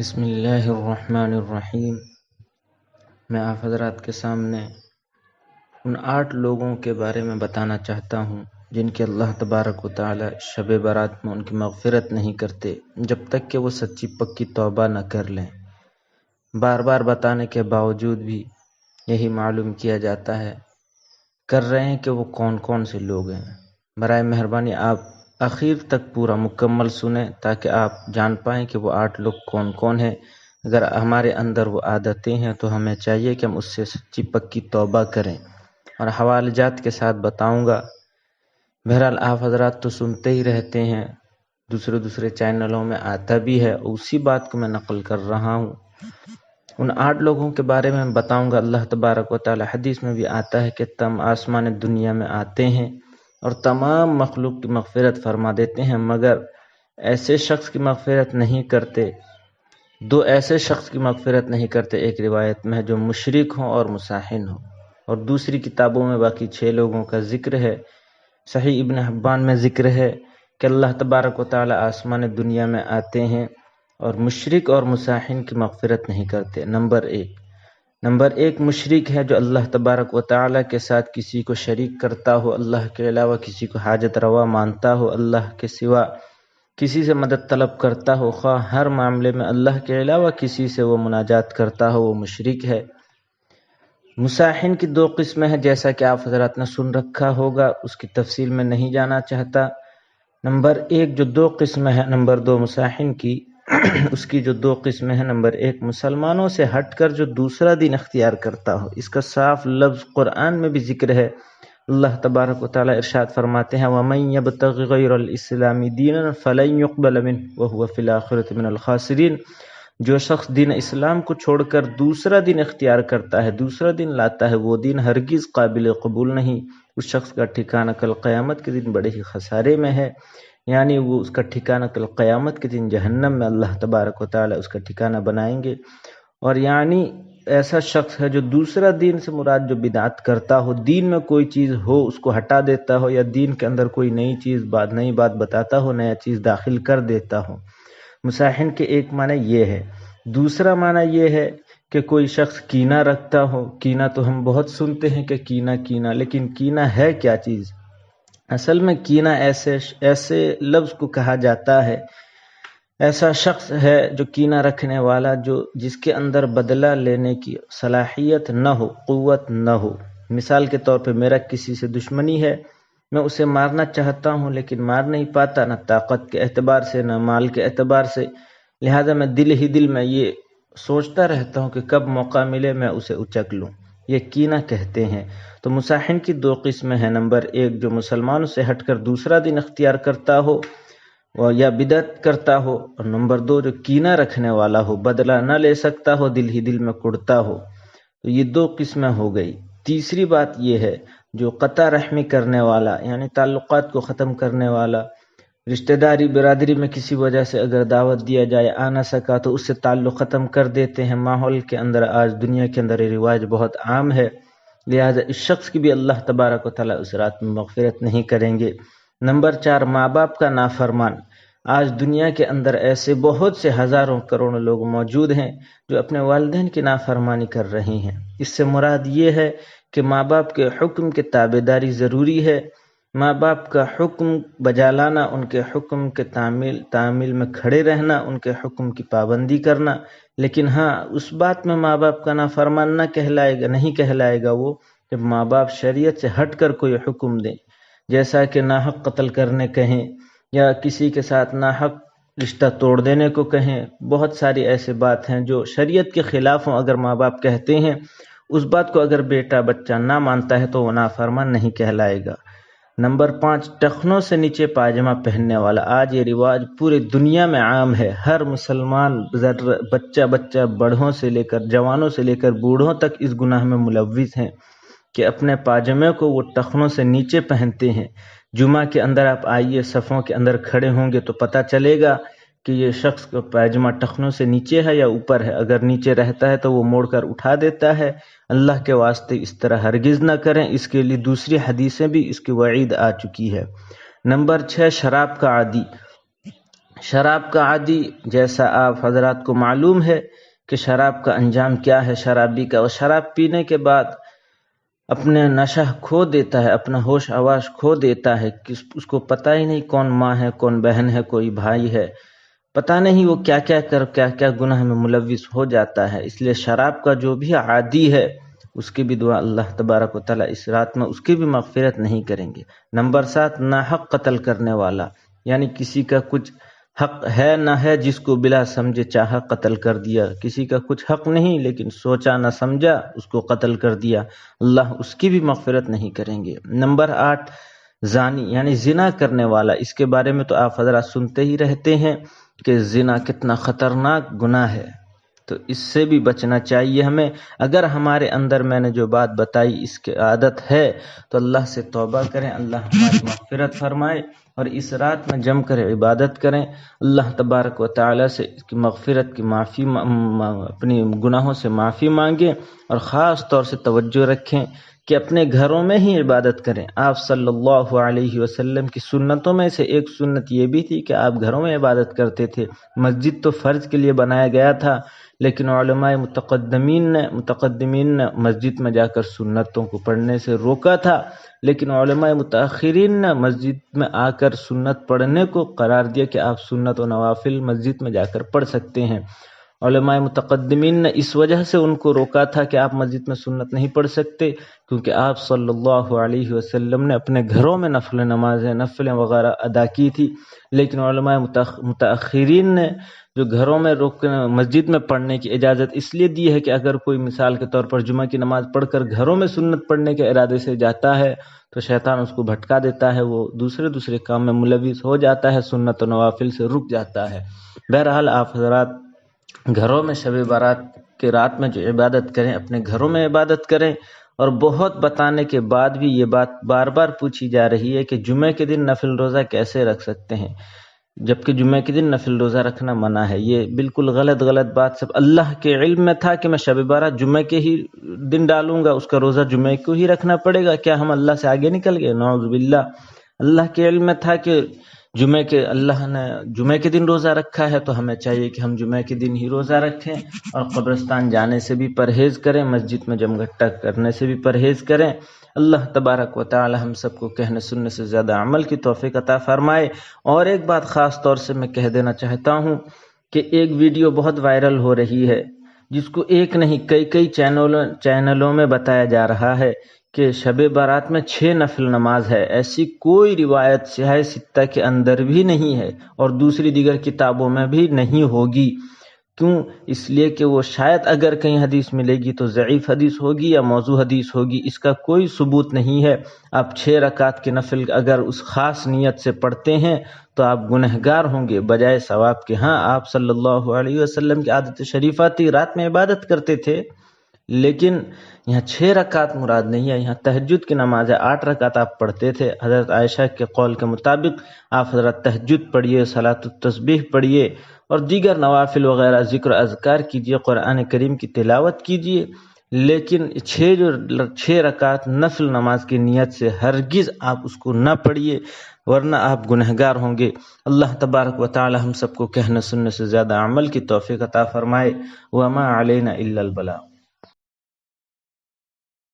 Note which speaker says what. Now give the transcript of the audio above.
Speaker 1: بسم اللہ الرحمن الرحیم۔ میں آپ حضرات کے سامنے ان 8 لوگوں کے بارے میں بتانا چاہتا ہوں جن کے اللہ تبارک و تعالی شب برات میں ان کی مغفرت نہیں کرتے جب تک کہ وہ سچی پکی توبہ نہ کر لیں۔ بار بار بتانے کے باوجود بھی یہی معلوم کیا جاتا ہے کر رہے ہیں کہ وہ کون کون سے لوگ ہیں۔ برائے مہربانی آپ آخر تک پورا مکمل سنیں تاکہ آپ جان پائیں کہ وہ 8 لوگ کون کون ہیں۔ اگر ہمارے اندر وہ عادتیں ہیں تو ہمیں چاہیے کہ ہم اس سے سچی پکی توبہ کریں، اور حوالے جات کے ساتھ بتاؤں گا۔ بہرحال آپ حضرات تو سنتے ہی رہتے ہیں، دوسرے چینلوں میں آتا بھی ہے، اسی بات کو میں نقل کر رہا ہوں۔ ان 8 لوگوں کے بارے میں بتاؤں گا۔ اللہ تبارک و تعالی حدیث میں بھی آتا ہے کہ تم آسمان دنیا میں آتے ہیں اور تمام مخلوق کی مغفرت فرما دیتے ہیں، مگر ایسے شخص کی مغفرت نہیں کرتے، 2 ایسے شخص کی مغفرت نہیں کرتے، ایک روایت میں ہے جو مشرک ہوں اور مصاحن ہوں، اور دوسری کتابوں میں باقی 6 لوگوں کا ذکر ہے۔ صحیح ابن حبان میں ذکر ہے کہ اللہ تبارک و تعالی آسمان دنیا میں آتے ہیں اور مشرک اور مصاحن کی مغفرت نہیں کرتے۔ نمبر ایک مشرک ہے جو اللہ تبارک و تعالی کے ساتھ کسی کو شریک کرتا ہو، اللہ کے علاوہ کسی کو حاجت روا مانتا ہو، اللہ کے سوا کسی سے مدد طلب کرتا ہو، خواہ ہر معاملے میں اللہ کے علاوہ کسی سے وہ مناجات کرتا ہو، وہ مشرک ہے۔ مصاحن کی 2 قسمیں ہیں، جیسا کہ آپ حضرات نے سن رکھا ہوگا، اس کی تفصیل میں نہیں جانا چاہتا۔ نمبر 1 جو 2 قسمیں ہیں، نمبر 2 مصاحن کی اس کی جو 2 قسمیں ہیں، نمبر 1 مسلمانوں سے ہٹ کر جو دوسرا دین اختیار کرتا ہو، اس کا صاف لفظ قرآن میں بھی ذکر ہے۔ اللہ تبارک و تعالی ارشاد فرماتے ہیں وَمَن يَبْتَغِ غَيْرَ الْإِسْلَامِ دِينًا فَلَن يُقْبَلَ مِنْهُ وَهُوَ فِي الْآخِرَةِ مِنَ الْخَاسِرِينَ۔ جو شخص دین اسلام کو چھوڑ کر دوسرا دین اختیار کرتا ہے، دوسرا دین لاتا ہے، وہ دین ہرگز قابل قبول نہیں، اس شخص کا ٹھکانہ کل قیامت کے دن بڑے ہی خسارے میں ہے، یعنی وہ اس کا ٹھکانہ کل قیامت کے دن جہنم میں اللہ تبارک و تعالی اس کا ٹھکانہ بنائیں گے۔ اور یعنی ایسا شخص ہے جو دوسرا دین سے مراد جو بدعت کرتا ہو، دین میں کوئی چیز ہو اس کو ہٹا دیتا ہو، یا دین کے اندر کوئی نئی بات بتاتا ہو، نیا چیز داخل کر دیتا ہو۔ مصاحن کے ایک معنی یہ ہے۔ دوسرا معنی یہ ہے کہ کوئی شخص کینہ رکھتا ہو۔ کینہ تو ہم بہت سنتے ہیں کہ کینہ، لیکن کینہ ہے کیا چیز؟ اصل میں کینہ ایسے لفظ کو کہا جاتا ہے، ایسا شخص ہے جو کینہ رکھنے والا، جس کے اندر بدلہ لینے کی صلاحیت نہ ہو، قوت نہ ہو۔ مثال کے طور پہ میرا کسی سے دشمنی ہے، میں اسے مارنا چاہتا ہوں لیکن مار نہیں پاتا، نہ طاقت کے اعتبار سے نہ مال کے اعتبار سے، لہذا میں دل میں یہ سوچتا رہتا ہوں کہ کب موقع ملے میں اسے اچک لوں، یہ کینہ کہتے ہیں۔ تو مصاحن کی 2 قسمیں ہیں، نمبر 1 جو مسلمانوں سے ہٹ کر دوسرا دین اختیار کرتا ہو یا بدعت کرتا ہو، اور نمبر 2 جو کینہ رکھنے والا ہو، بدلہ نہ لے سکتا ہو، دل میں کڑتا ہو۔ تو یہ 2 قسمیں ہو گئی۔ تیسری بات یہ ہے جو قطع رحمی کرنے والا، یعنی تعلقات کو ختم کرنے والا، رشتہ داری برادری میں کسی وجہ سے اگر دعوت دیا جائے آ نہ سکا تو اس سے تعلق ختم کر دیتے ہیں۔ ماحول کے اندر آج دنیا کے اندر یہ رواج بہت عام ہے، لہذا اس شخص کی بھی اللہ تبارک و تعالی اس رات میں مغفرت نہیں کریں گے۔ نمبر 4 ماں باپ کا نافرمان۔ آج دنیا کے اندر ایسے بہت سے ہزاروں کروڑوں لوگ موجود ہیں جو اپنے والدین کی نافرمانی کر رہے ہیں۔ اس سے مراد یہ ہے کہ ماں باپ کے حکم کی تابعداری ضروری ہے، ماں باپ کا حکم بجا لانا، ان کے حکم کے تعمیل میں کھڑے رہنا، ان کے حکم کی پابندی کرنا، لیکن ہاں اس بات میں ماں باپ کا نافرمان نہیں کہلائے گا وہ جب ماں باپ شریعت سے ہٹ کر کوئی حکم دیں، جیسا کہ ناحق قتل کرنے کہیں یا کسی کے ساتھ ناحق رشتہ توڑ دینے کو کہیں۔ بہت ساری ایسے بات ہیں جو شریعت کے خلاف ہوں، اگر ماں باپ کہتے ہیں اس بات کو اگر بیٹا بچہ نہ مانتا ہے تو وہ نافرمان نہیں کہلائے گا۔ نمبر 5 ٹخنوں سے نیچے پاجامہ پہننے والا۔ آج یہ رواج پورے دنیا میں عام ہے، ہر مسلمان بچہ بڑھوں سے لے کر جوانوں سے لے کر بوڑھوں تک اس گناہ میں ملوث ہیں کہ اپنے پاجامے کو وہ ٹخنوں سے نیچے پہنتے ہیں۔ جمعہ کے اندر آپ آئیے، صفوں کے اندر کھڑے ہوں گے تو پتہ چلے گا کہ یہ شخص کا پاجامہ ٹخنوں سے نیچے ہے یا اوپر ہے۔ اگر نیچے رہتا ہے تو وہ موڑ کر اٹھا دیتا ہے۔ اللہ کے واسطے اس طرح ہرگز نہ کریں، اس کے لیے دوسری حدیثیں بھی اس کی وعید آ چکی ہے۔ نمبر 6 شراب کا عادی۔ شراب کا عادی، جیسا آپ حضرات کو معلوم ہے کہ شراب کا انجام کیا ہے شرابی کا، اور شراب پینے کے بعد اپنے نشہ کھو دیتا ہے، اپنا ہوش آواز کھو دیتا ہے، اس کو پتہ ہی نہیں کون ماں ہے، کون بہن ہے، کوئی بھائی ہے، پتہ نہیں وہ کیا کیا گناہ میں ملوث ہو جاتا ہے۔ اس لیے شراب کا جو بھی عادی ہے اس کی بھی دعا اللہ تبارک و تعالیٰ اس رات میں اس کی بھی مغفرت نہیں کریں گے۔ نمبر 7، ناحق قتل کرنے والا، یعنی کسی کا کچھ حق ہے نہ ہے، جس کو بلا سمجھے چاہا قتل کر دیا، کسی کا کچھ حق نہیں لیکن سوچا نہ سمجھا اس کو قتل کر دیا، اللہ اس کی بھی مغفرت نہیں کریں گے۔ نمبر 8، زانی یعنی زنا کرنے والا، اس کے بارے میں تو آپ حضرات سنتے ہی رہتے ہیں کہ زنا کتنا خطرناک گناہ ہے، تو اس سے بھی بچنا چاہیے ہمیں۔ اگر ہمارے اندر میں نے جو بات بتائی اس کی عادت ہے تو اللہ سے توبہ کریں، اللہ ہماری مغفرت فرمائے، اور اس رات میں جم کر عبادت کریں، اللہ تبارک و تعالیٰ سے اس کی مغفرت کی معافی، اپنی گناہوں سے معافی مانگیں، اور خاص طور سے توجہ رکھیں کہ اپنے گھروں میں ہی عبادت کریں۔ آپ صلی اللہ علیہ وسلم کی سنتوں میں سے ایک سنت یہ بھی تھی کہ آپ گھروں میں عبادت کرتے تھے۔ مسجد تو فرض کے لیے بنایا گیا تھا، لیکن علماء متقدمین نے مسجد میں جا کر سنتوں کو پڑھنے سے روکا تھا، لیکن علماء متاخرین نے مسجد میں آ کر سنت پڑھنے کو قرار دیا کہ آپ سنت و نوافل مسجد میں جا کر پڑھ سکتے ہیں۔ علماء متقدمین نے اس وجہ سے ان کو روکا تھا کہ آپ مسجد میں سنت نہیں پڑھ سکتے، کیونکہ آپ صلی اللہ علیہ وسلم نے اپنے گھروں میں نفل نمازیں، نفلیں وغیرہ ادا کی تھی، لیکن علماء متاخرین نے جو گھروں میں مسجد میں پڑھنے کی اجازت اس لیے دی ہے کہ اگر کوئی مثال کے طور پر جمعہ کی نماز پڑھ کر گھروں میں سنت پڑھنے کے ارادے سے جاتا ہے تو شیطان اس کو بھٹکا دیتا ہے، وہ دوسرے کام میں ملوث ہو جاتا ہے، سنت و نوافل سے رک جاتا ہے۔ بہرحال آپ حضرات گھروں میں شب برات کے رات میں جو عبادت کریں اپنے گھروں میں عبادت کریں، اور بہت بتانے کے بعد بھی یہ بات بار بار پوچھی جا رہی ہے کہ جمعے کے دن نفل روزہ کیسے رکھ سکتے ہیں، جبکہ جمعے کے دن نفل روزہ رکھنا منع ہے۔ یہ بالکل غلط بات، سب اللہ کے علم میں تھا کہ میں شب برات جمعے کے ہی دن ڈالوں گا، اس کا روزہ جمعے کو ہی رکھنا پڑے گا، کیا ہم اللہ سے آگے نکل گئے؟ نعوذ باللہ۔ اللہ کے علم میں تھا کہ اللہ نے جمعے کے دن روزہ رکھا ہے، تو ہمیں چاہیے کہ ہم جمعے کے دن ہی روزہ رکھیں، اور قبرستان جانے سے بھی پرہیز کریں، مسجد میں جم گھٹا کرنے سے بھی پرہیز کریں۔ اللہ تبارک و تعالی ہم سب کو کہنے سننے سے زیادہ عمل کی توفیق عطا فرمائے۔ اور ایک بات خاص طور سے میں کہہ دینا چاہتا ہوں کہ ایک ویڈیو بہت وائرل ہو رہی ہے، جس کو ایک نہیں کئی چینلوں میں بتایا جا رہا ہے کہ شب برات میں 6 نفل نماز ہے۔ ایسی کوئی روایت سیاہ ستہ کے اندر بھی نہیں ہے، اور دوسری دیگر کتابوں میں بھی نہیں ہوگی۔ کیوں؟ اس لیے کہ وہ شاید اگر کہیں حدیث ملے گی تو ضعیف حدیث ہوگی یا موضوع حدیث ہوگی، اس کا کوئی ثبوت نہیں ہے۔ آپ 6 رکعت کے نفل اگر اس خاص نیت سے پڑھتے ہیں تو آپ گنہگار ہوں گے بجائے ثواب کے۔ ہاں، آپ صلی اللہ علیہ وسلم کی عادت شریفہ تھی، رات میں عبادت کرتے تھے، لیکن یہاں 6 رکعت مراد نہیں ہے، یہاں تہجد کی نماز ہے، 8 رکعت آپ پڑھتے تھے۔ حضرت عائشہ کے قول کے مطابق آپ حضرت تہجد پڑھیے، صلاۃ التسبیح پڑھیے، اور دیگر نوافل وغیرہ ذکر اذکار کیجیے، قرآن کریم کی تلاوت کیجیے، لیکن 6 رکعت نفل نماز کی نیت سے ہرگز آپ اس کو نہ پڑھیے، ورنہ آپ گنہگار ہوں گے۔ اللہ تبارک و تعالی ہم سب کو کہنے سننے سے زیادہ عمل کی توفیق عطا فرمائے۔ وما علینا الا البلاغ۔